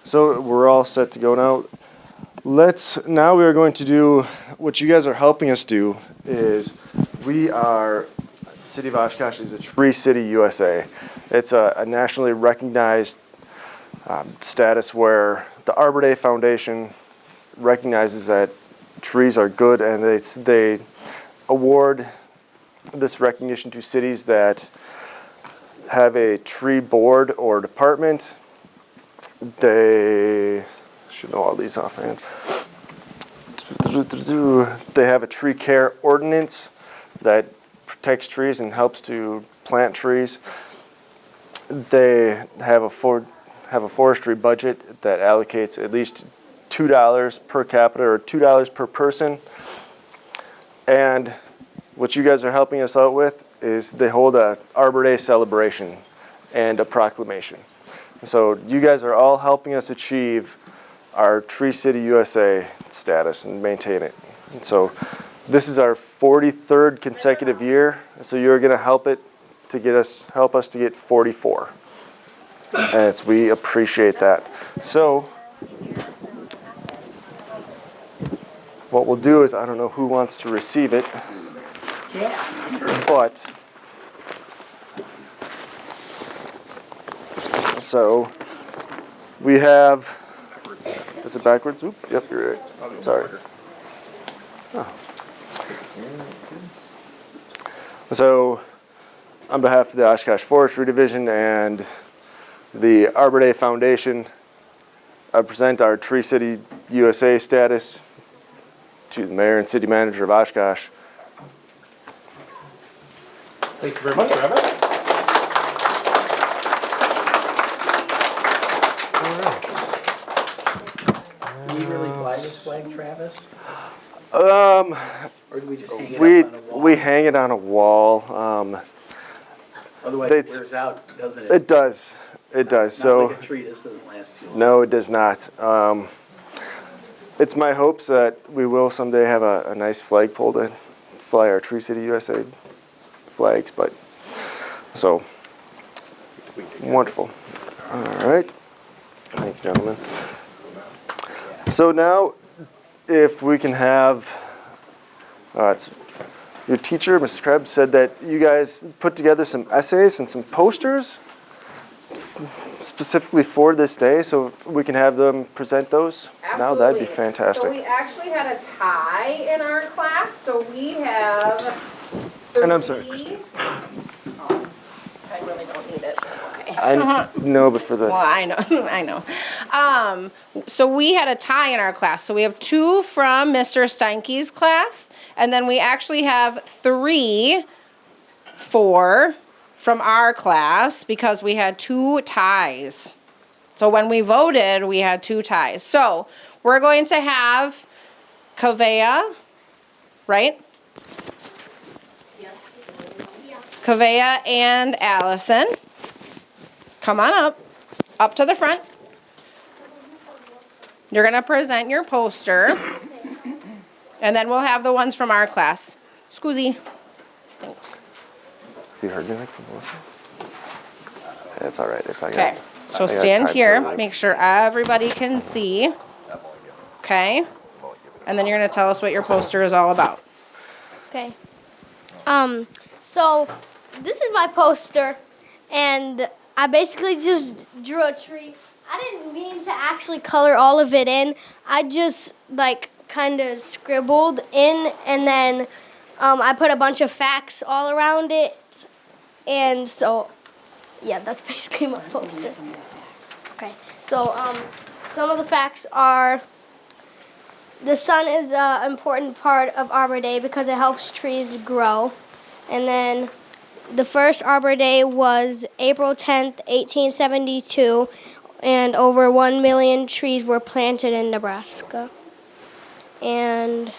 So we're all set to go now. Now we are going to do what you guys are helping us do is the City of Oshkosh is a Tree City USA. It's a nationally recognized status where the Arbor Day Foundation recognizes that trees are good, and they award this recognition to cities that have a tree board or department. They should know all these offhand. They have a tree care ordinance that protects trees and helps to plant trees. They have a forestry budget that allocates at least $2 per capita or $2 per person. And what you guys are helping us out with is they hold a Arbor Day celebration and a proclamation. So you guys are all helping us achieve our Tree City USA status and maintain it. And so this is our 43rd consecutive year. So you're going to help us to get 44. And we appreciate that. So what we'll do is, I don't know who wants to receive it, but so we have, is it backwards? Oop, yep, you're right. Sorry. Oh. So on behalf of the Oshkosh Forestry Division and the Arbor Day Foundation, I present our Tree City USA status to the Mayor and City Manager of Oshkosh. Thank you very much, Travis. Do we really fly this flag, Travis? Or do we just hang it up on a wall? We hang it on a wall. Otherwise it wears out, doesn't it? It does. It does. Not like a tree, this doesn't last too long. No, it does not. It's my hopes that we will someday have a nice flagpole to fly our Tree City USA flags, but so wonderful. All right. Thank you, gentlemen. So now, if we can have, your teacher, Mrs. Krebs, said that you guys put together some essays and some posters specifically for this day, so if we can have them present those. Absolutely. Now, that'd be fantastic. So we actually had a tie in our class, so we have And I'm sorry, Christine. Oh, I really don't need it. Okay. No, but for the... Well, I know, I know. So we had a tie in our class. So we have 2 from Mr. Steinke's class, and then we actually have 4 from our class because we had 2 ties. So when we voted, we had 2 ties. So we're going to have Kavea, right? Kavea and Allison. Come on up to the front. You're going to present your poster, and then we'll have the ones from our class. Scoozy. Thanks. Have you heard anything from Melissa? It's all right. It's all Okay, so stand here. Make sure everybody can see. Okay? And then you're going to tell us what your poster is all about. Okay. So this is my poster, and I basically just drew a tree. I didn't mean to actually color all of it in. I just kind of scribbled in, and then I put a bunch of facts all around it. And so, yeah, that's basically my poster. Okay, so some of the facts are the sun is an important part of Arbor Day because it helps trees grow. And then the first Arbor Day was April 10th, 1872, and over 1 million trees were planted in Nebraska. And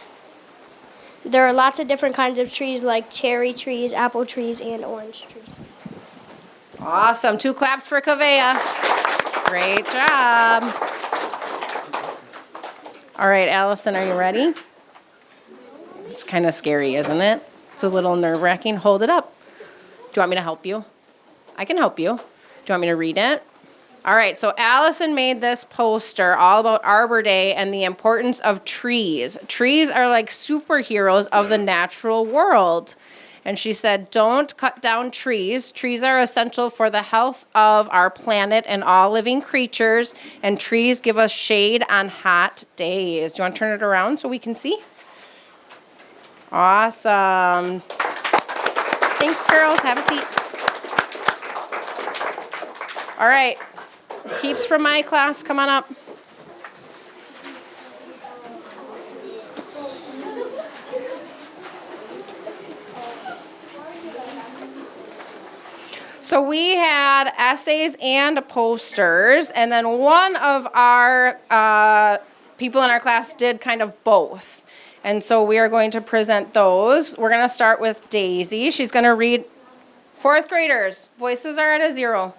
there are lots of different kinds of trees like cherry trees, apple trees, and orange trees. Awesome. 2 claps for Kavea. Great job. All right, Allison, are you ready? It's kind of scary, isn't it? It's a little nerve-wracking. Hold it up. Do you want me to help you? I can help you. Do you want me to read it? All right, so Allison made this poster all about Arbor Day and the importance of trees. Trees are like superheroes of the natural world. And she said, don't cut down trees. Trees are essential for the health of our planet and all living creatures. And trees give us shade on hot days. Do you want to turn it around so we can see? Awesome. Thanks, girls. Have a seat. All right. Peeps from my class, come on up. So we had essays and posters, and then one of our people in our class did kind of both. And so we are going to present those. We're going to start with Daisy. She's going to read, fourth graders, voices are at a 0.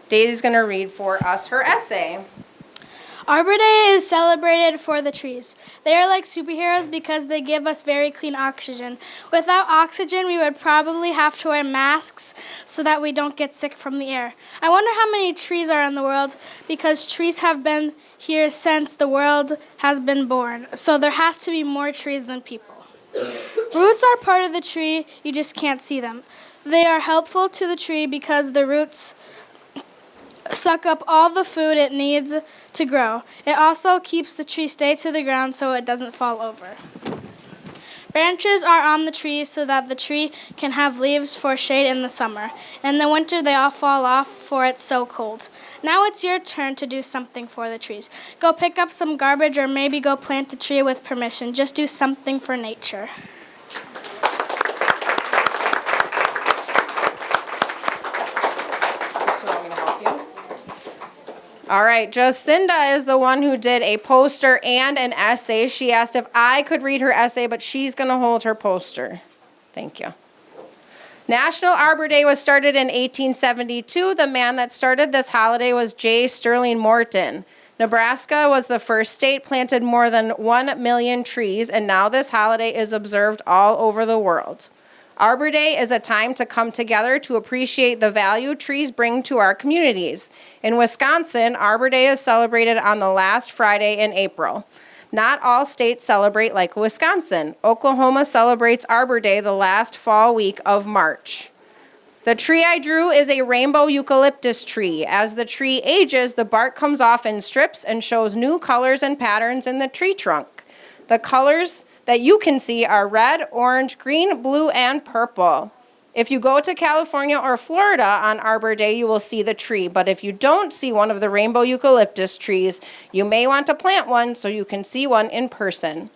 Daisy's going to read for us her essay. Arbor Day is celebrated for the trees. They are like superheroes because they give us very clean oxygen. Without oxygen, we would probably have to wear masks so that we don't get sick from the air. I wonder how many trees are in the world because trees have been here since the world has been born. So there has to be more trees than people. Roots are part of the tree, you just can't see them. They are helpful to the tree because the roots suck up all the food it needs to grow. It also keeps the tree stay to the ground so it doesn't fall over. Branches are on the tree so that the tree can have leaves for shade in the summer. In the winter, they all fall off for it's so cold. Now it's your turn to do something for the trees. Go pick up some garbage or maybe go plant a tree with permission. Just do something for nature. All right, Jacinda is the one who did a poster and an essay. She asked if I could read her essay, but she's going to hold her poster. Thank you. National Arbor Day was started in 1872. The man that started this holiday was J. Sterling Morton. Nebraska was the first state, planted more than 1 million trees, and now this holiday is observed all over the world. Arbor Day is a time to come together to appreciate the value trees bring to our communities. In Wisconsin, Arbor Day is celebrated on the last Friday in April. Not all states celebrate like Wisconsin. Oklahoma celebrates Arbor Day the last fall week of March. The tree I drew is a rainbow eucalyptus tree. As the tree ages, the bark comes off in strips and shows new colors and patterns in the tree trunk. The colors that you can see are red, orange, green, blue, and purple. If you go to California or Florida on Arbor Day, you will see the tree. But if you don't see one of the rainbow eucalyptus trees, you may want to plant one so you can see one in person.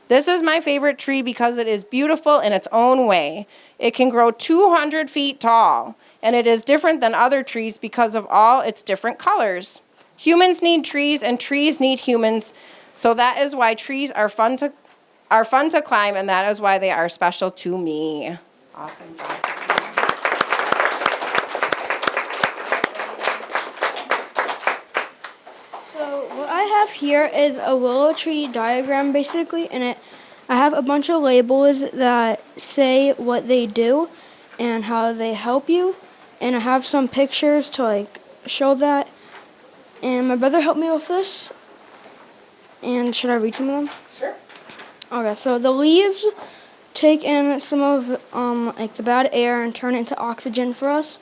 This is my favorite tree because it is beautiful in its own way. It can grow 200 feet tall, and it is different than other trees because of all its different colors. Humans need trees, and trees need humans, so that is why trees are fun to climb, and that is why they are special to me. Awesome job. So what I have here is a willow tree diagram basically, and I have a bunch of labels that say what they do and how they help you, and I have some pictures to show that. And my brother helped me with this. And should I read some of them? Sure. Okay, so the leaves take in some of the bad air and turn it into oxygen for us.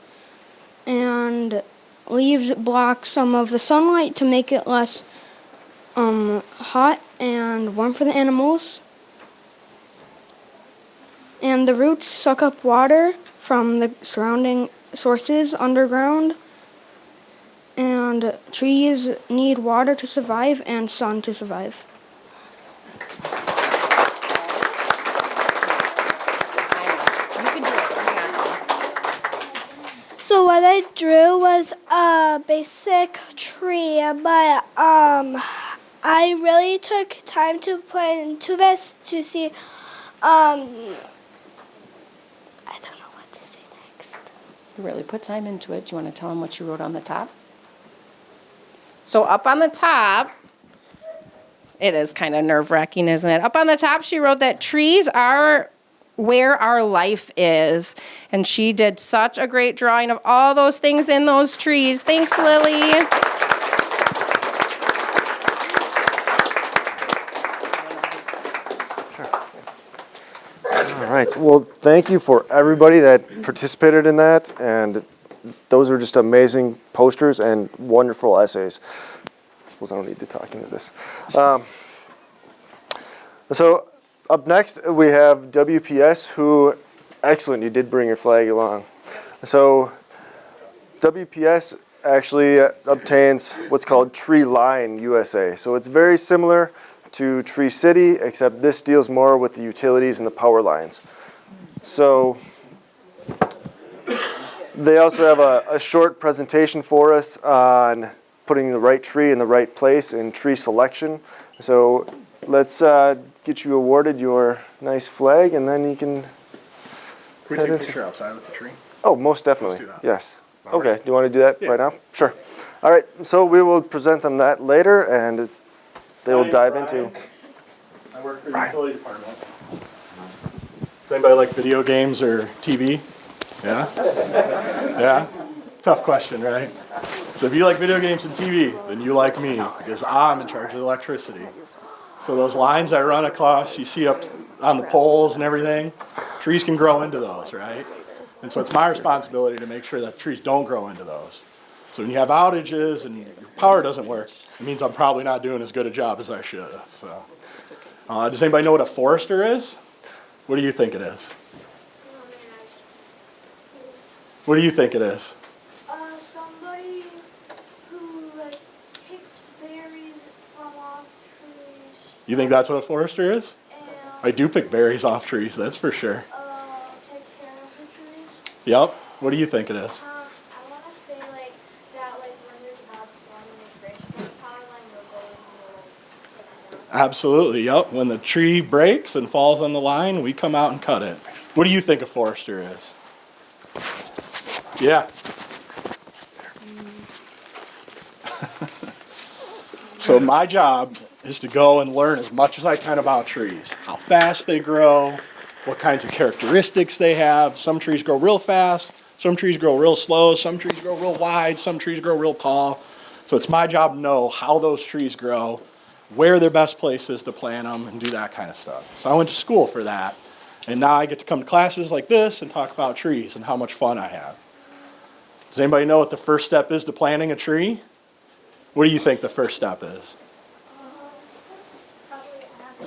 And leaves block some of the sunlight to make it less hot and warm for the animals. And the roots suck up water from the surrounding sources underground. And trees need water to survive and sun to survive. So what I drew was a basic tree, but I really took time to put into this to see. I don't know what to say next. You really put time into it. Do you want to tell them what you wrote on the top? So up on the top, it is kind of nerve-wracking, isn't it? Up on the top, she wrote that trees are where our life is. And she did such a great drawing of all those things in those trees. Thanks, Lily. All right. Well, thank you for everybody that participated in that. And those were just amazing posters and wonderful essays. I suppose I don't need to talk into this. So up next, we have WPS, who, excellent, you did bring your flag along. So WPS actually obtains what's called Tree Line USA. So it's very similar to Tree City, except this deals more with the utilities and the power lines. So they also have a short presentation for us on putting the right tree in the right place in tree selection. So let's get you awarded your nice flag, and then you can... Can we take a picture outside with the tree? Oh, most definitely. Let's do that. Yes. All Okay. right. Do you want to do that right now? Sure. All right. So we will present them that later, and they will dive into... I work for the utility department. Does anybody like video games or TV? Yeah? Yeah? Tough question, right? So if you like video games and TV, then you like me, because I'm in charge of electricity. So those lines I run across, you see up on the poles and everything, trees can grow into those, right? And so it's my responsibility to make sure that trees don't grow into those. So when you have outages and your power doesn't work, it means I'm probably not doing as good a job as I should have. So, does anybody know what a forester is? What do you think it is? What do you think it is? Somebody who like picks berries from off trees You think that's what a forester is? and I do pick berries off trees, that's for sure. take care of the trees. Yep. What do you think it is? I want to say like that like when there's a bad storm and there's breaks in the power line, they'll go and they'll like fix it. Absolutely, yep. When the tree breaks and falls on the line, we come out and cut it. What do you think a forester is? Yeah. So my job is to go and learn as much as I can about trees. How fast they grow, what kinds of characteristics they have. Some trees grow real fast, some trees grow real slow, some trees grow real wide, some trees grow real tall. So it's my job to know how those trees grow, where their best place is to plant them, and do that kind of stuff. So I went to school for that. And now I get to come to classes like this and talk about trees and how much fun I have. Does anybody know what the first step is to planting a tree? What do you think the first step is? Probably ask.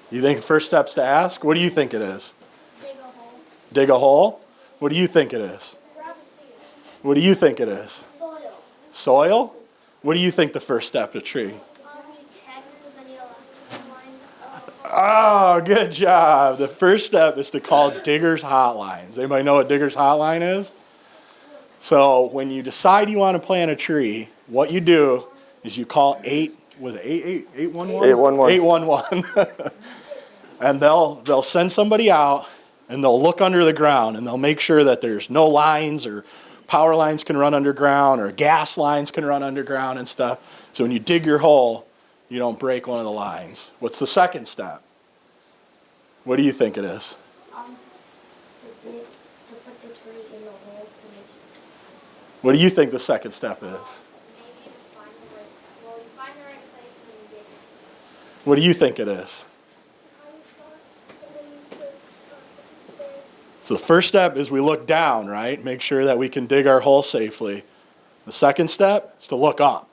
You think the first step's to ask? What do you think it is? Dig a hole. Dig a hole? What do you think it is? Grab a seed. What do you think it is? Soil. Soil? What do you think the first step to tree? You check the electrical line. Oh, good job. The first step is to call Digger's Hotline. Does anybody know what Digger's Hotline is? So when you decide you want to plant a tree, what you do is you call 811? 811. 811. And they'll send somebody out and they'll look under the ground and they'll make sure that there's no lines or power lines can run underground or gas lines can run underground and stuff. So when you dig your hole, you don't break one of the lines. What's the second step? What do you think it is? To put the tree in the hole to make sure. What do you think the second step is? Maybe find the right, well, you find the right place and then you dig it. What do you think it is? So the first step is we look down, right? Make sure that we can dig our hole safely. The second step is to look up.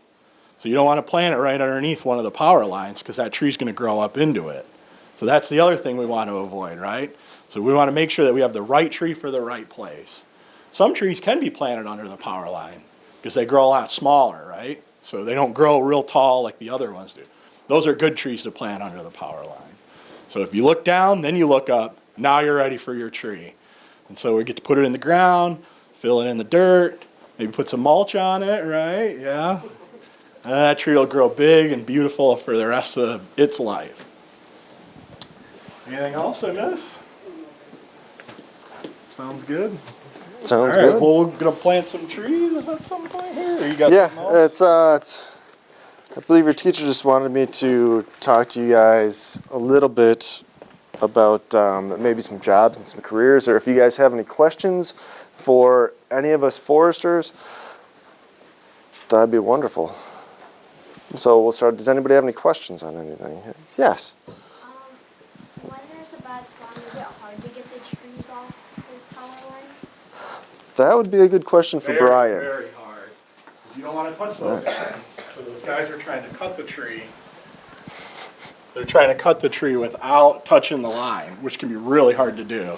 So you don't want to plant it right underneath one of the power lines because that tree's going to grow up into it. So that's the other thing we want to avoid, right? So we want to make sure that we have the right tree for the right place. Some trees can be planted under the power line because they grow a lot smaller, right? So they don't grow real tall like the other ones do. Those are good trees to plant under the power line. So if you look down, then you look up, now you're ready for your tree. And so we get to put it in the ground, fill it in the dirt, maybe put some mulch on it, right? Yeah. And that tree will grow big and beautiful for the rest of its life. Anything else I missed? Sounds good. Sounds All right, good. well, we're going to plant some trees at some point here? Or you got Yeah, something else? I believe your teacher just wanted me to talk to you guys a little bit about maybe some jobs and some careers, or if you guys have any questions for any of us foresters, that'd be wonderful. So we'll start. Does anybody have any questions on anything? Yes. When there's a bad storm, is it hard to get the trees off the power lines? That would be a good question for Brian. Very hard. You don't want to touch those guys. So those guys are trying to cut the tree. They're trying to cut the tree without touching the line, which can be really hard to do.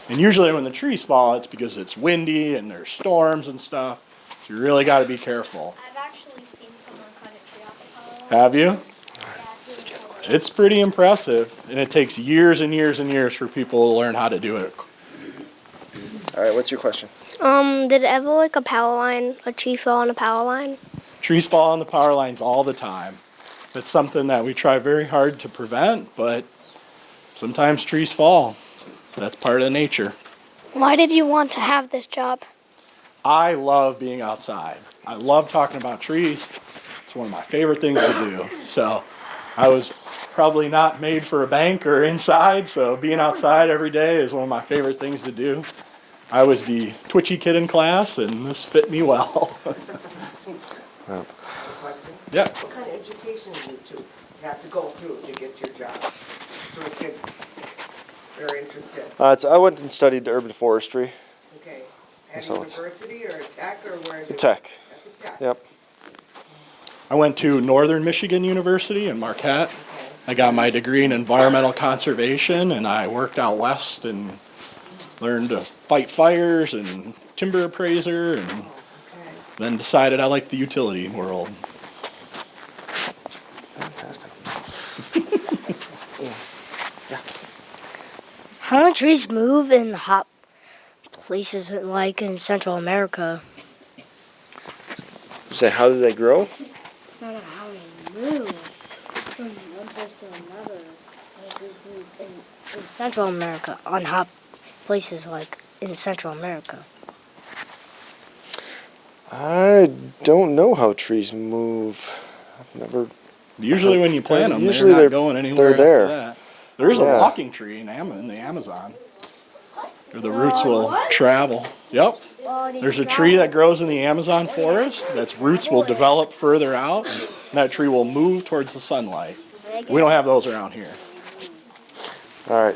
And usually when the trees fall, it's because it's windy and there's storms and stuff. So you really got to be careful. I've actually seen someone cut a tree off the power line. Have you? Yeah, doing so. It's pretty impressive, and it takes years and years and years for people to learn how to do it. All right, what's your question? Did ever like a tree fell on a power line? Trees fall on the power lines all the time. It's something that we try very hard to prevent, but sometimes trees fall. That's part of nature. Why did you want to have this job? I love being outside. I love talking about trees. It's one of my favorite things to do. So I was probably not made for a bank or inside, so being outside every day is one of my favorite things to do. I was the twitchy kid in class, and this fit me well. Question? Yeah. What kind of education do you have to go through to get your jobs? For the kids that are interested. I went and studied urban forestry. Okay. At So a it's- university or a tech or where? Tech. At the tech. Yep. I went to Northern Michigan University in Marquette. I got my degree in environmental conservation, and I worked out west and learned to fight fires and timber appraiser, and Okay. then decided I liked the utility world. Fantastic. How do trees move in hot places like in Central America? Say, how do they grow? Not how they move from one place to another. How do trees move in Central America on hot places like in Central America? I don't know how trees move. I've never. Usually when you plant them, Usually they're not they're- going anywhere they're after there. that. There is a Yeah. walking tree in the Amazon. Where the roots will travel. Yep. There's a tree that grows in the Amazon forest that's roots will develop further out, and that tree will move towards the sunlight. We don't have those around here. All right.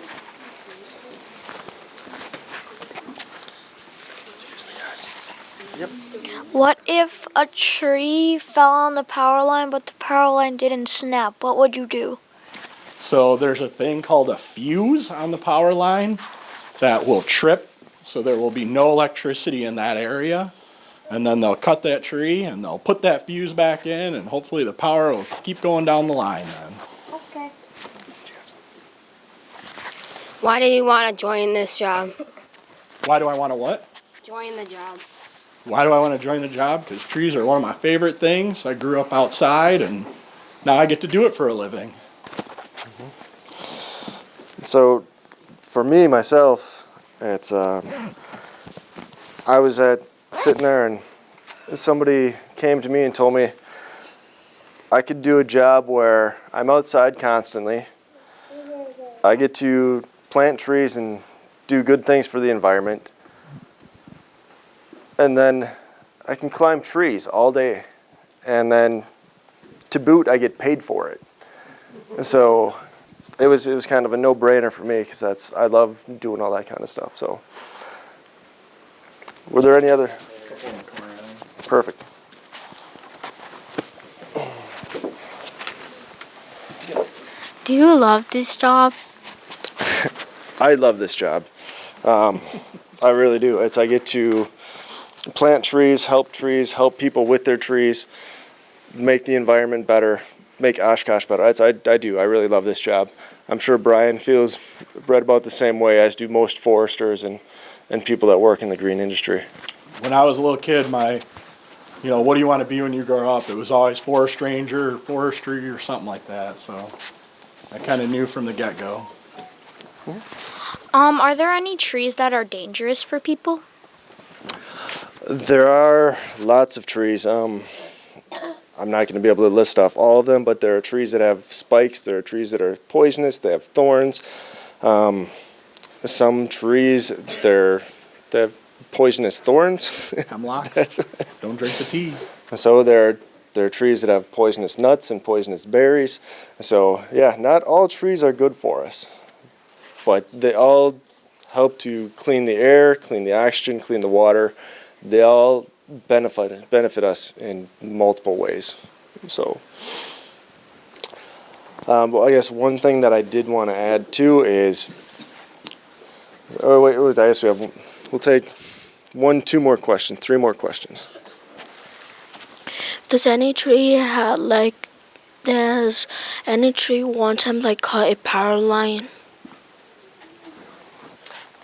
What if a tree fell on the power line but the power line didn't snap? What would you do? So there's a thing called a fuse on the power line that will trip, so there will be no electricity in that area. And then they'll cut that tree and they'll put that fuse back in, and hopefully the power will keep going down the line then. Okay. Why did you want to join this job? Why do I want to what? Join the job. Why do I want to join the job? Because trees are one of my favorite things. I grew up outside, and now I get to do it for a living. So, for me myself, it's I was sitting there, and somebody came to me and told me I could do a job where I'm outside constantly. I get to plant trees and do good things for the environment. And then I can climb trees all day. And then to boot, I get paid for it. So it was kind of a no-brainer for me, because I love doing all that kind of stuff. So were there any other? Perfect. Do you love this job? I love this job. I really do. I get to plant trees, help people with their trees, make the environment better, make Oshkosh better. I do. I really love this job. I'm sure Brian feels right about the same way, as do most foresters and people that work in the green industry. When I was a little kid, what do you want to be when you grow up? It was always forest ranger or forestry or something like that. So I kind of knew from the get-go. Are there any trees that are dangerous for people? There are lots of trees. I'm not going to be able to list off all of them, but there are trees that have spikes. There are trees that are poisonous. They have thorns. Some trees, they have poisonous thorns. Hemlocks. Don't drink the tea. So there are trees that have poisonous nuts and poisonous berries. So yeah, not all trees are good for us, but they all help to clean the air, clean the oxygen, clean the water. They all benefit us in multiple ways. So, well, I guess one thing that I did want to add too is, I guess we'll take two more questions, 3 more questions. Does any tree one time cut a power line?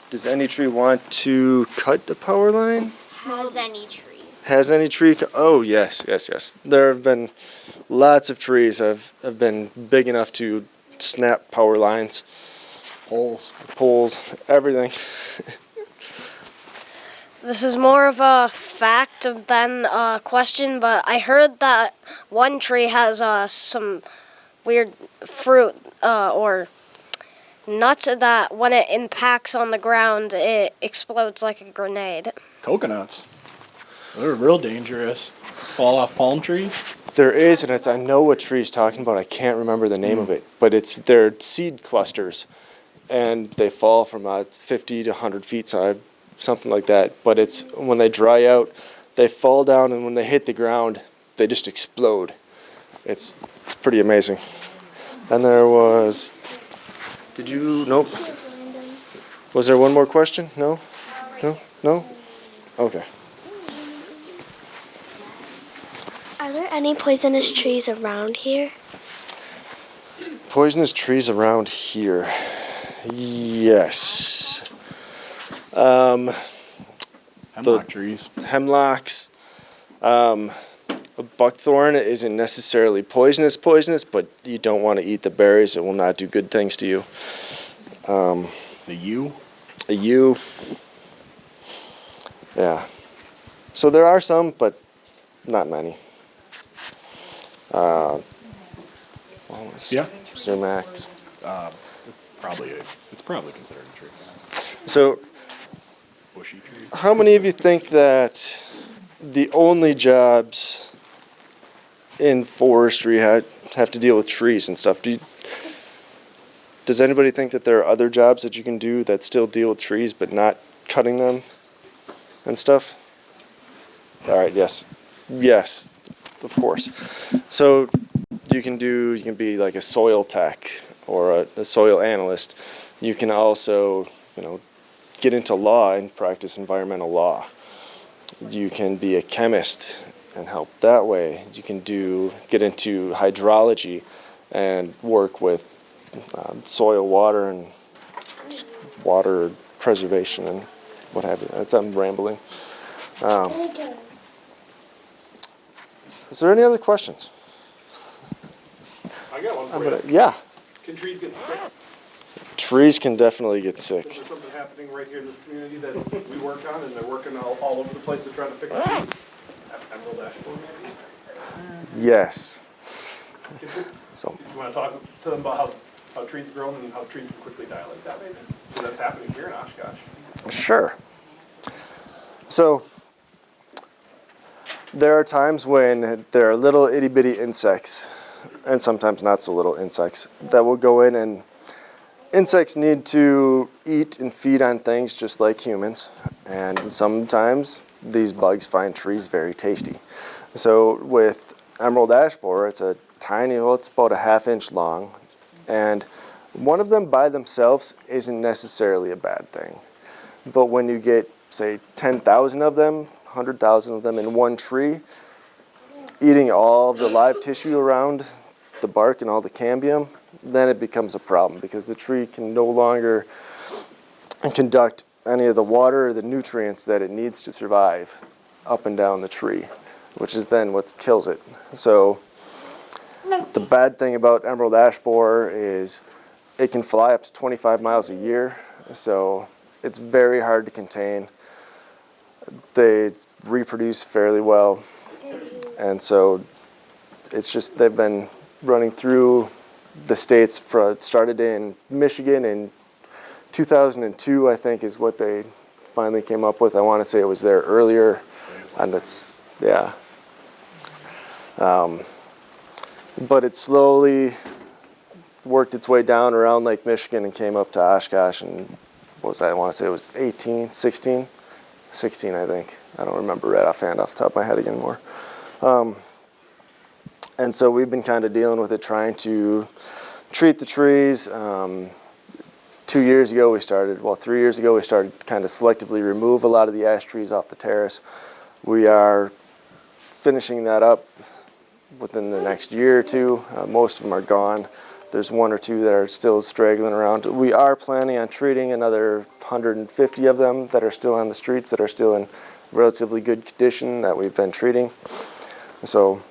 Does any tree want to cut the power line? Has any tree? Has any tree? Oh, yes. There have been lots of trees have been big enough to snap power lines, poles, everything. This is more of a fact than a question, but I heard that one tree has some weird fruit or nuts that when it impacts on the ground, it explodes like a grenade. Coconuts. They're real dangerous. Fall off palm trees. There is, and I know what tree he's talking about. I can't remember the name of it, but they're seed clusters, and they fall from 50 to 100 feet high, something like that. But when they dry out, they fall down, and when they hit the ground, they just explode. It's pretty amazing. And there was. Did you? Nope. Was there one more question? No? No? Okay. Are there any poisonous trees around here? Poisonous trees around here. Yes. Hemlock trees. Hemlocks. A buckthorn isn't necessarily poisonous, but you don't want to eat the berries. It will not do good things to you. The yew. A yew. Yeah. So there are some, but not many. Yeah. Sumacs. It's probably considered a tree. So, Bushy tree. how many of you think that the only jobs in forestry have to deal with trees and stuff? Does anybody think that there are other jobs that you can do that still deal with trees but not cutting them and stuff? All right, yes, of course. So you can be like a soil tech or a soil analyst. You can also, get into law and practice environmental law. You can be a chemist and help that way. You can get into hydrology and work with soil, water, and water preservation and what have you. I'm rambling. Is there any other questions? I got one for you. Yeah. Can trees get sick? Trees can definitely get sick. Is there something happening right here in this community that we work on, and they're working all over the place to try to fix trees? Emerald ash borer, maybe? Yes. So. You want to talk to them about how trees grow and how trees can quickly die like that, maybe? So that's happening here in Oshkosh. Sure. So there are times when there are little itty bitty insects, and sometimes not so little insects, that will go in, and insects need to eat and feed on things just like humans, and sometimes these bugs find trees very tasty. So with emerald ash borer, it's a tiny, it's about a 1/2 inch long, and one of them by themselves isn't necessarily a bad thing. But when you get, say, 10,000 of them, 100,000 of them in one tree, eating all of the live tissue around the bark and all the cambium, then it becomes a problem because the tree can no longer conduct any of the water or the nutrients that it needs to survive up and down the tree, which is then what kills it. So the bad thing about emerald ash borer is it can fly up to 25 miles a year, so it's very hard to contain. They reproduce fairly well, and so it's just they've been running through the states. Started in Michigan and 2002, I think, is what they finally came up with. I want to say it was there earlier, and that's, yeah. But it slowly worked its way down around Lake Michigan and came up to Oshkosh, and what was that? I want to say it was 16, I think. I don't remember right offhand off the top of my head anymore. And so we've been kind of dealing with it, trying to treat the trees. 3 years ago we started kind of selectively remove a lot of the ash trees off the terrace. We are finishing that up within the next year or two. Most of them are gone. There's one or two that are still straggling around. We are planning on treating another 150 of them that are still on the streets, that are still in relatively good condition, that we've been treating. So,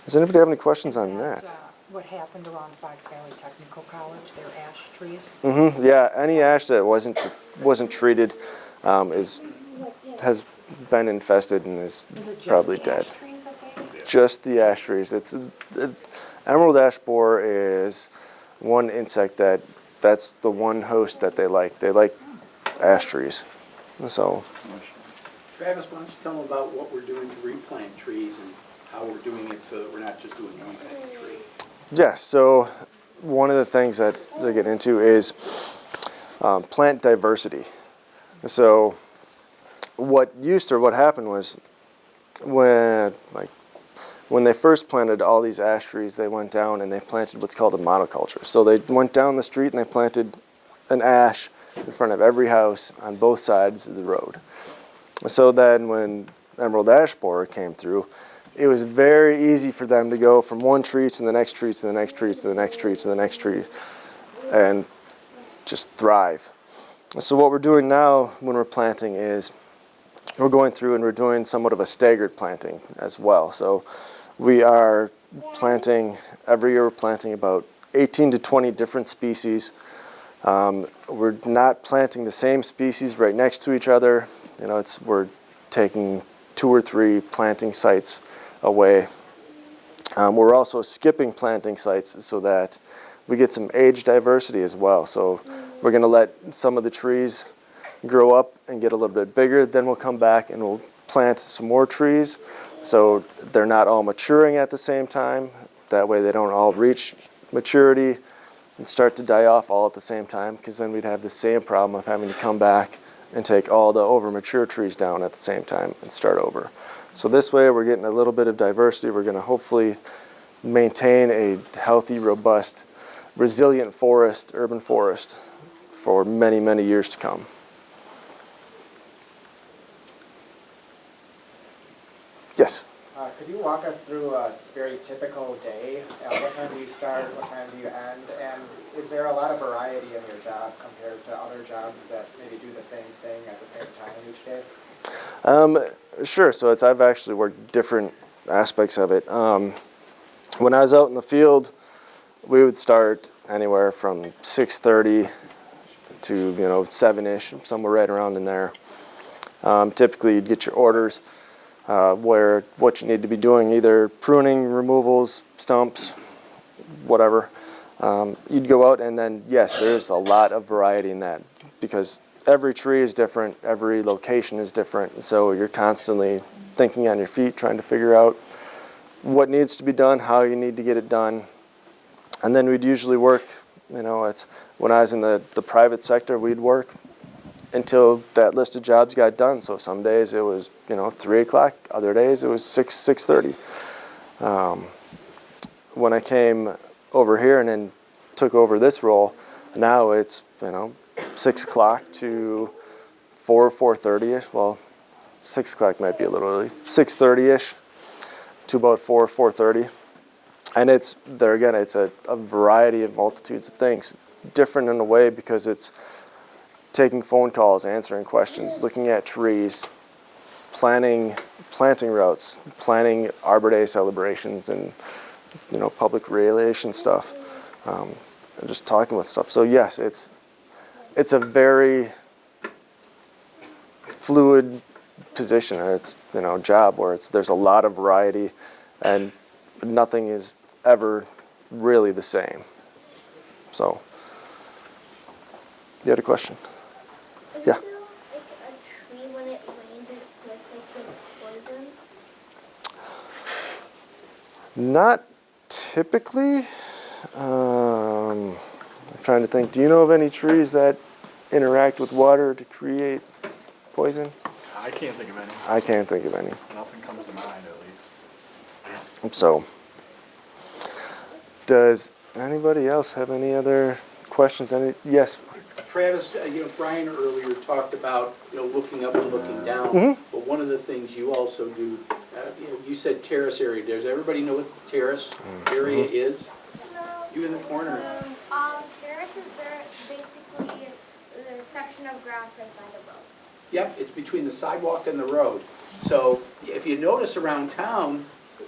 does anybody have any questions on that? What happened around Fox Valley Technical College, their ash trees? Mm-hmm. Yeah, any ash that wasn't treated has been infested and is probably dead. Ash trees that they? Just the ash trees. Emerald ash borer is one insect that's the one host that they like. They like ash trees. So, Travis, why don't you tell them about what we're doing to replant trees and how we're doing it so that we're not just doing one kind of tree? yeah, so one of the things that they get into is plant diversity. So what happened was when they first planted all these ash trees, they went down and they planted what's called a monoculture. So they went down the street and they planted an ash in front of every house on both sides of the road. So then when emerald ash borer came through, it was very easy for them to go from one tree to the next tree to the next tree to the next tree to the next tree and just thrive. So what we're doing now when we're planting is we're going through and we're doing somewhat of a staggered planting as well. So we are planting, every year we're planting about 18 to 20 different species. We're not planting the same species right next to each other. You know, we're taking 2 or 3 planting sites away. We're also skipping planting sites so that we get some age diversity as well. So we're going to let some of the trees grow up and get a little bit bigger. Then we'll come back and we'll plant some more trees so they're not all maturing at the same time. That way they don't all reach maturity and start to die off all at the same time, because then we'd have the same problem of having to come back and take all the over mature trees down at the same time and start over. So this way we're getting a little bit of diversity. We're going to hopefully maintain a healthy, robust, resilient forest, urban forest, for many, many years to come. Yes? Could you walk us through a very typical day? What time do you start? What time do you end? And is there a lot of variety in your job compared to other jobs that maybe do the same thing at the same time each day? Sure. So I've actually worked different aspects of it. When I was out in the field, we would start anywhere from 6:30 to 7-ish, somewhere right around in there. Typically, you'd get your orders what you need to be doing, either pruning, removals, stumps, whatever. You'd go out, and then yes, there's a lot of variety in that, because every tree is different, every location is different, so you're constantly thinking on your feet, trying to figure out what needs to be done, how you need to get it done. And then we'd usually work, when I was in the private sector, we'd work until that list of jobs got done. So some days it was 3 o'clock, other days it was 6:30. When I came over here and then took over this role, now it's 6 o'clock to 4:30ish. Well, 6 o'clock might be a little early. 6:30ish to about 4:30. And it's a variety of multitudes of things. Different in a way because it's taking phone calls, answering questions, looking at trees, planting routes, planning Arbor Day celebrations, and public relations stuff, and just talking with stuff. So yes, it's a very fluid position, and it's job where there's a lot of variety, and nothing is ever really the same. So You had a question? Is Yeah. there like a tree when it rains it gives poison? Not typically. I'm trying to think. Do you know of any trees that interact with water to create poison? I can't think of any. I can't think of any. Nothing comes to mind, at least. So, does anybody else have any other questions? Yes. Travis, Brian earlier talked about, looking up and looking down. Mhm. But one of the things you also do, you said terrace area. Does everybody know what the terrace area is? You in the corner. Terrace is basically the section of grass right by the road. Yep, it's between the sidewalk and the road. So if you notice around town,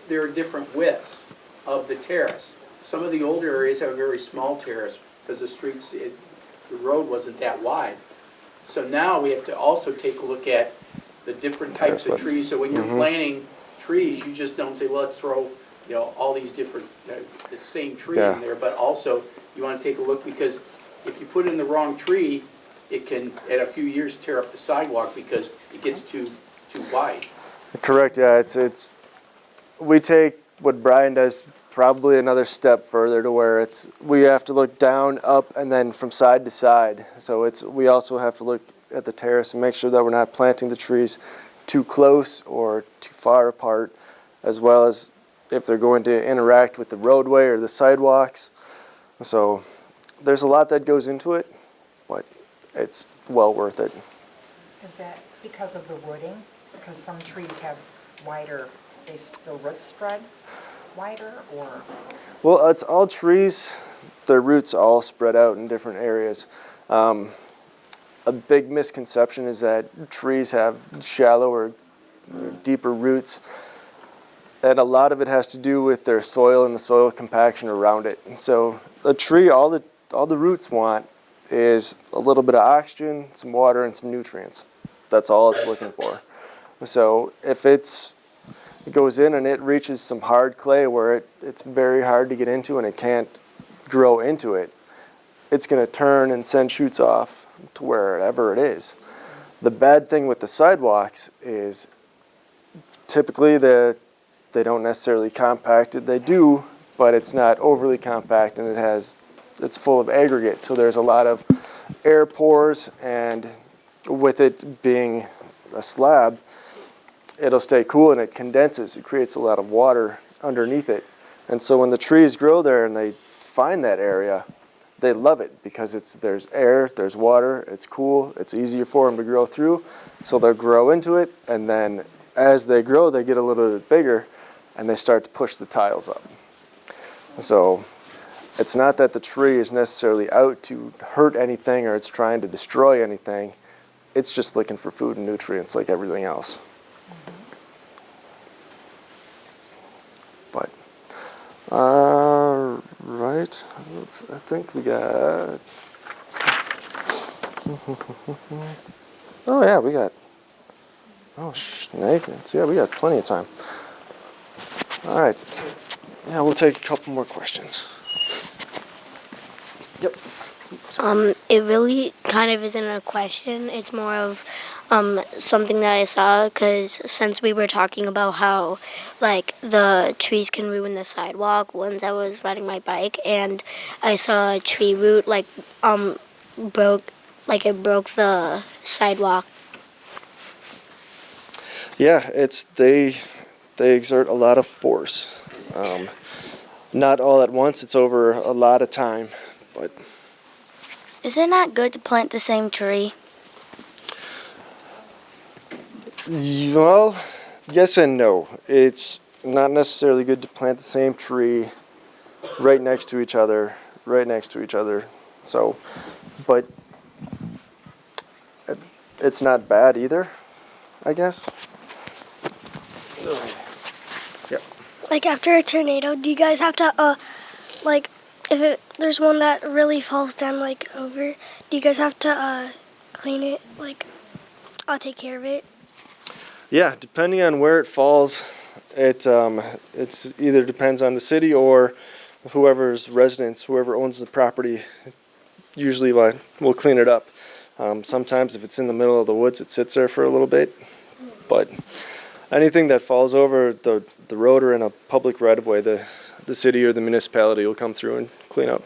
there are different widths of the terrace. Some of the older areas have a very small terrace because the road wasn't that wide. So now we have to also take a look at the different types of trees. So when you're planting trees, you just don't say, well, let's throw, all these different, the same tree in there. But also, you want to take a look because if you put in the wrong tree, it can, at a few years, tear up the sidewalk because it gets too wide. Correct. Yeah. We take what Brian does probably another step further to where we have to look down, up, and then from side to side. So we also have to look at the terrace and make sure that we're not planting the trees too close or too far apart, as well as if they're going to interact with the roadway or the sidewalks. So there's a lot that goes into it, but it's well worth it. Is that because of the wooding? Because some trees have wider, the roots spread wider, or? Well, it's all trees. Their roots all spread out in different areas. A big misconception is that trees have shallower, deeper roots. And a lot of it has to do with their soil and the soil compaction around it. And so a tree, all the roots want is a little bit of oxygen, some water, and some nutrients. That's all it's looking for. So if it goes in and it reaches some hard clay where it's very hard to get into and it can't grow into it, it's going to turn and send shoots off to wherever it is. The bad thing with the sidewalks is typically they don't necessarily compact it. They do, but it's not overly compact and it's full of aggregate. So there's a lot of air pores, and with it being a slab, it'll stay cool and it condenses. It creates a lot of water underneath it. And so when the trees grow there and they find that area, they love it because there's air, there's water, it's cool, it's easier for them to grow through. So they'll grow into it, and then as they grow, they get a little bit bigger and they start to push the tiles up. So it's not that the tree is necessarily out to hurt anything or it's trying to destroy anything. It's just looking for food and nutrients like everything else. But, right, I think we got, oh yeah, we got, snake, yeah, we got plenty of time. All right, yeah, we'll take a couple more questions. Yep. It really kind of isn't a question. It's more of something that I saw, because since we were talking about how like the trees can ruin the sidewalk, once I was riding my bike and I saw a tree root broke the sidewalk. Yeah, they exert a lot of force. Not all at once, it's over a lot of time, but. Is it not good to plant the same tree? Well, yes and no. It's not necessarily good to plant the same tree right next to each other. So, but it's not bad either, I guess. Yep. Like after a tornado, do you guys have to, if there's one that really falls down, over, do you guys have to, clean it, take care of it? Yeah, depending on where it falls, it's either depends on the city or whoever owns the property usually we'll clean it up. Sometimes if it's in the middle of the woods, it sits there for a little bit. But anything that falls over the road or in a public right-of-way, the city or the municipality will come through and clean up.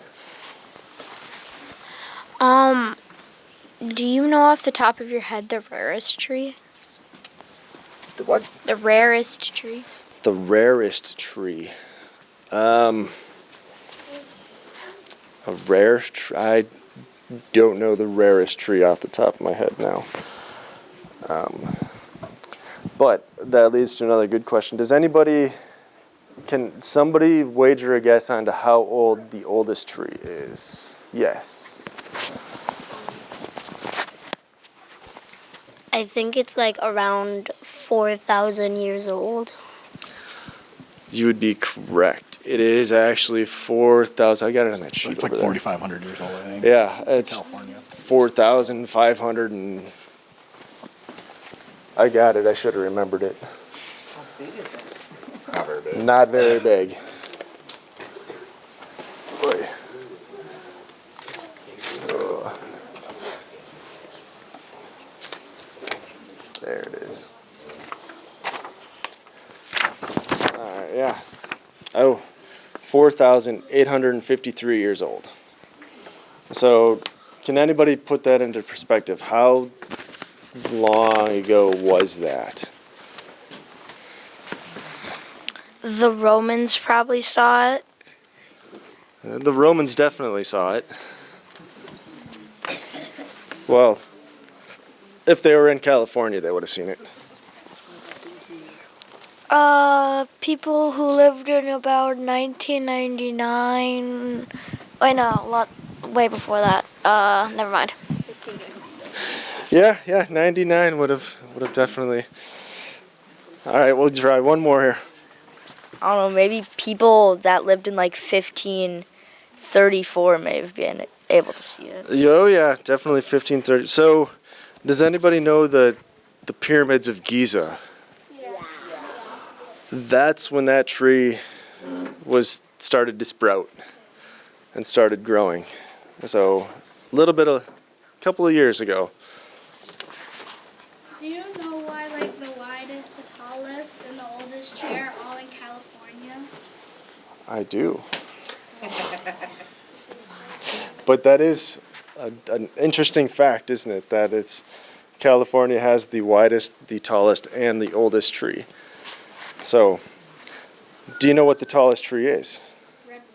Do you know off the top of your head the rarest tree? The what? The rarest tree? The rarest tree. A rare tree. I don't know the rarest tree off the top of my head now. But that leads to another good question. Can somebody wager a guess on to how old the oldest tree is? Yes. I think it's like around 4,000 years old. You would be correct. It is actually 4,000. I got it on that sheet It's over like there. 4,500 years old, I think. Yeah, it's California. 4,500 and I got it. I should have remembered it. How big is it? Not very big. Not very big. Boy. Oh. There it is. Alright, yeah. Oh, 4,853 years old. So, can anybody put that into perspective? How long ago was that? The Romans probably saw it. The Romans definitely saw it. Well, if they were in California, they would have seen it. People who lived in about 1999. Wait, no, a lot way before that. Never mind. Yeah, 99 would have definitely. All right, we'll try one more here. I don't know, maybe people that lived in like 1534 may have been able to see it. Oh yeah, definitely 1530. So, does anybody know the pyramids of Giza? Yeah. That's when that tree started to sprout and started growing. So, a couple of years ago. Do you know why, like, the widest, the tallest, and the oldest tree are all in California? I do. But that is an interesting fact, isn't it? That California has the widest, the tallest, and the oldest tree. So, do you know what the tallest tree is? Redwood.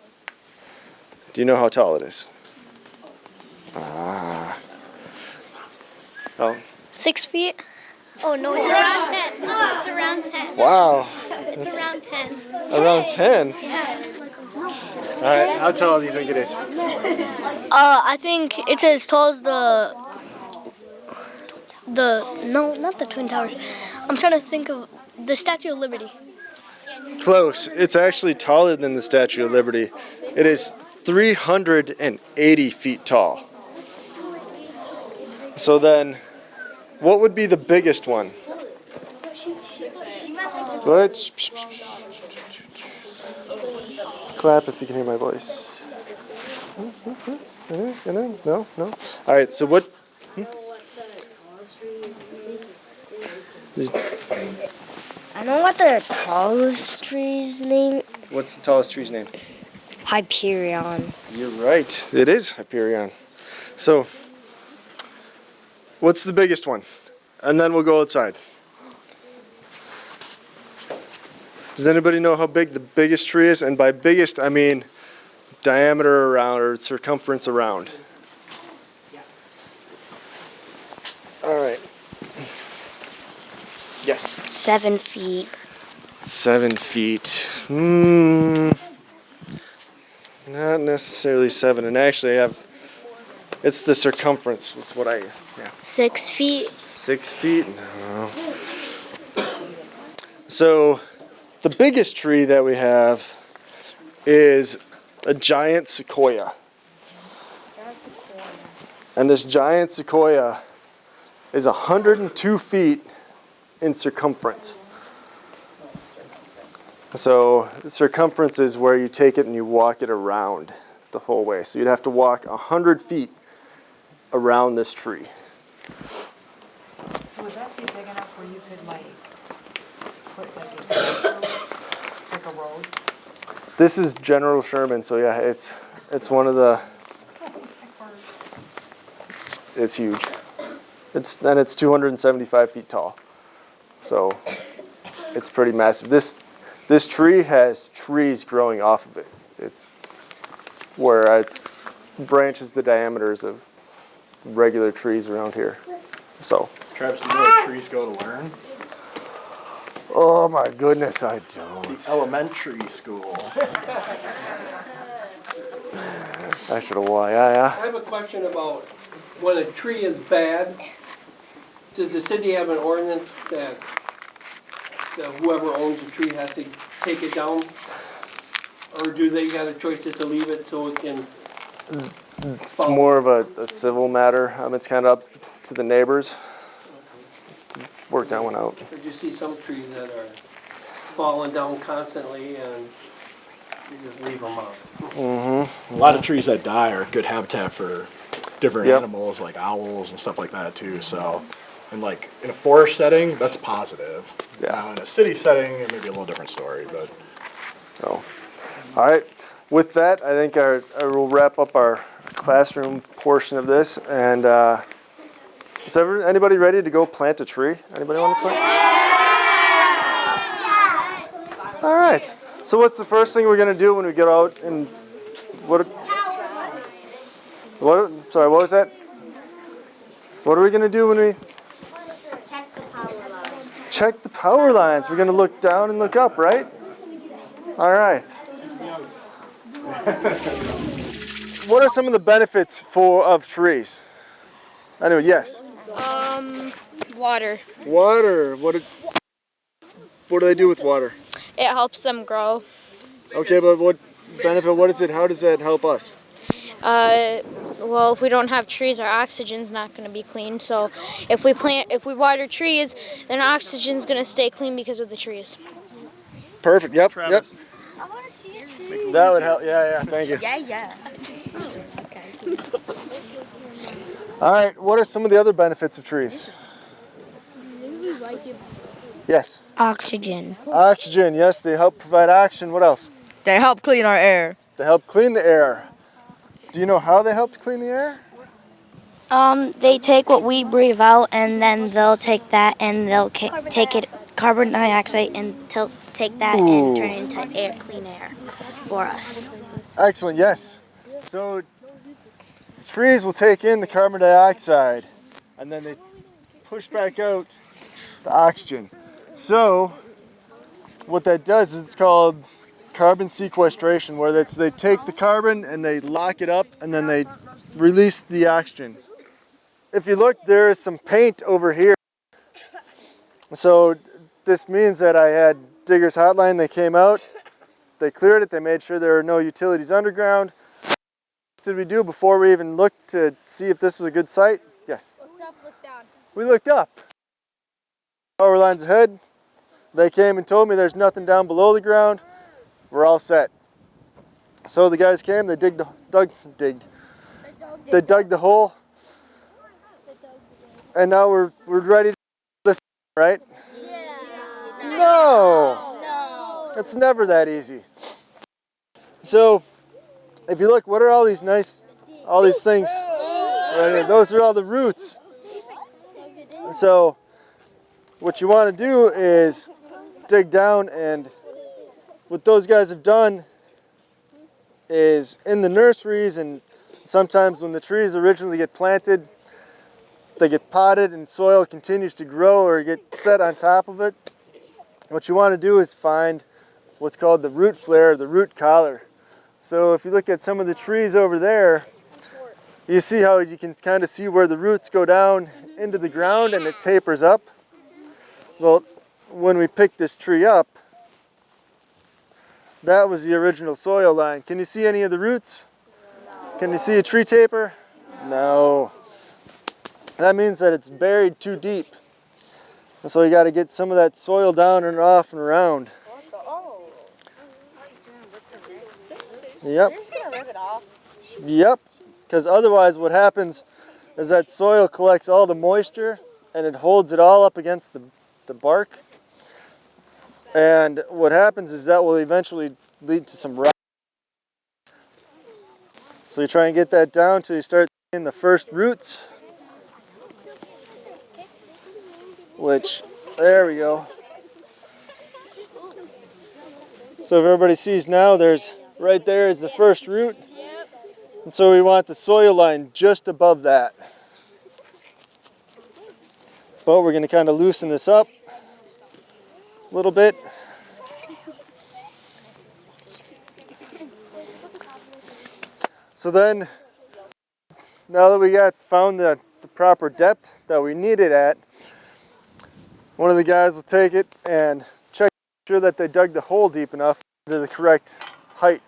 Do you know how tall it is? Ah. Oh. 6 feet? Oh no, it's around 10. It's around 10. Wow. It's around 10. Around 10? Yeah. All right, how tall do you think it is? I think it's as tall as no, not the Twin Towers. I'm trying to think of the Statue of Liberty. Close. It's actually taller than the Statue of Liberty. It is 380 feet tall. So then, what would be the biggest one? What? Clap if you can hear my voice. No? All right, so what? I know what the tallest tree's name. What's the tallest tree's name? Hyperion. You're right. It is Hyperion. So, what's the biggest one? And then we'll go outside. Does anybody know how big the biggest tree is? And by biggest, I mean diameter around or circumference around. All right. Yes. 7 feet. 7 feet. Not necessarily 7. And actually, it's the circumference was what yeah. 6 feet. 6 feet? No. So, the biggest tree that we have is a giant sequoia. And this giant sequoia is 102 feet in circumference. So, the circumference is where you take it and you walk it around the whole way. So, you'd have to walk 100 feet around this tree. So would that be big enough where you could like put like a road? This is General Sherman, so yeah, it's one of the, it's huge. It's 275 feet tall, so it's pretty massive. This tree has trees growing off of it. It's where it's branches the diameters of regular trees around here. So. Travis, do you know where trees go to learn? Oh my goodness, I don't. The elementary school. I should have why. Yeah. I have a question about when a tree is bad, does the city have an ordinance that whoever owns the tree has to take it down? Or do they got a choice just to leave it so it can? It's more of a civil matter. It's kind of up to the neighbors to work that one out. Or do you see some trees that are falling down constantly and you just leave them out? Mm-hmm. A lot of trees that die are good habitat for different Yep. animals like owls and stuff like that too. So, and like in a forest setting, that's positive. Yeah. Now in a city setting, it may be a little different story, but. So, all right. With that, I think I will wrap up our classroom portion of this. And is anybody ready to go plant a tree? Anybody want to plant? All right. So what's the first thing we're going to do when we get out and sorry, what was that? What are we going to do when we Check the power line. check the power lines? We're going to look down and look up, right? All right. What are some of the benefits of trees? Anyway, yes. Water. Water. What do they do with water? It helps them grow. Okay, but what benefit? What is it? How does that help us? Well, if we don't have trees, our oxygen's not going to be clean. So if we water trees, then oxygen's going to stay clean because of the trees. Perfect. Yep. Travis. Yep. That would help. Yeah. Thank you. Yeah. All right. What are some of the other benefits of trees? Yes. Oxygen. Oxygen. Yes, they help provide oxygen. What else? They help clean our air. They help clean the air. Do you know how they help to clean the air? They take what we breathe out, and then they'll take that and they'll take it carbon dioxide and take that and turn it into clean air for us. Excellent. Yes. So trees will take in the carbon dioxide, and then they push back out the oxygen. So what that does is it's called carbon sequestration, where they take the carbon and they lock it up and then they release the oxygen. If you look, there is some paint over here. So this means that I had Digger's Hotline. They came out, they cleared it, they made sure there are no utilities underground. What did we do before we even looked to see if this was a good site? Yes. Looked up, looked down. We looked up. Power lines ahead. They came and told me there's nothing down below the ground. We're all set. So the guys came, they dug the hole. And now we're ready to this, right? Yeah. No. It's never that easy. So if you look, what are all these things? Right, those are all the roots. So what you want to do is dig down, and what those guys have done is in the nurseries, and sometimes when the trees originally get planted, they get potted and soil continues to grow or get set on top of it. What you want to do is find what's called the root flare, the root collar. So if you look at some of the trees over there, you see how you can kind of see where the roots go down into the ground and it tapers up. Well, when we picked this tree up, that was the original soil line. Can you see any of the roots? No. Can you see a tree taper? No. That means that it's buried too deep. And so you got to get some of that soil down and off and around. Yep. They're just gonna rip it off. Yep. Because otherwise what happens, is that soil collects all the moisture and it holds it all up against the bark. And what happens is that will eventually lead to some rot. So you try and get that down till you start seeing the first roots. Which, there we go. So if everybody sees now, right there is the first root. And so we want the soil line just above that. But we're going to kind of loosen this up a little bit. So then, now that we found the proper depth that we need it at, one of the guys will take it and check sure that they dug the hole deep enough to the correct height.